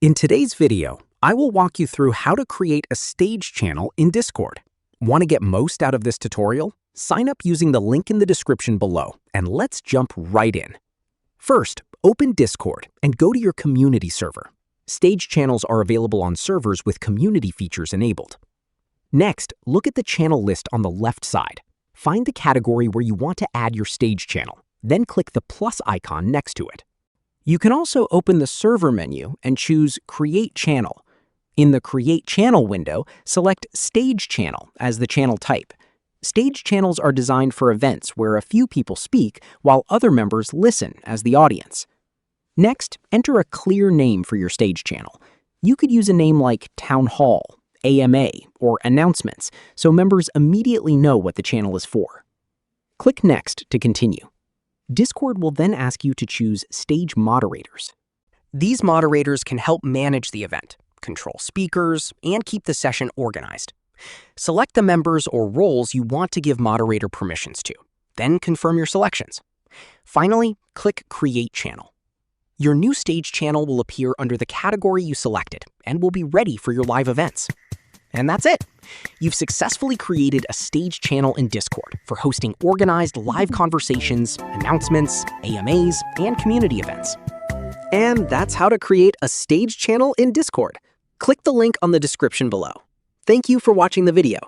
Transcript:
In today's video, I will walk you through how to create a stage channel in Discord. Want to get most out of this tutorial? Sign up using the link in the description below, and let's jump right in. First, open Discord and go to your community server. Stage channels are available on servers with community features enabled. Next, look at the channel list on the left side. Find the category where you want to add your stage channel, then click the plus icon next to it. You can also open the server menu and choose Create Channel. In the Create Channel window, select Stage Channel as the channel type. Stage channels are designed for events where a few people speak while other members listen as the audience. Next, enter a clear name for your stage channel. You could use a name like Town Hall, AMA, or Announcements, so members immediately know what the channel is for. Click Next to continue. Discord will then ask you to choose Stage Moderators. These moderators can help manage the event, control speakers, and keep the session organized. Select the members or roles you want to give moderator permissions to, then confirm your selections. Finally, click Create Channel. Your new stage channel will appear under the category you selected and will be ready for your live events. And that's it! You've successfully created a stage channel in Discord for hosting organized live conversations, announcements, AMAs, and community events. And that's how to create a stage channel in Discord. Click the link on the description below. Thank you for watching the video.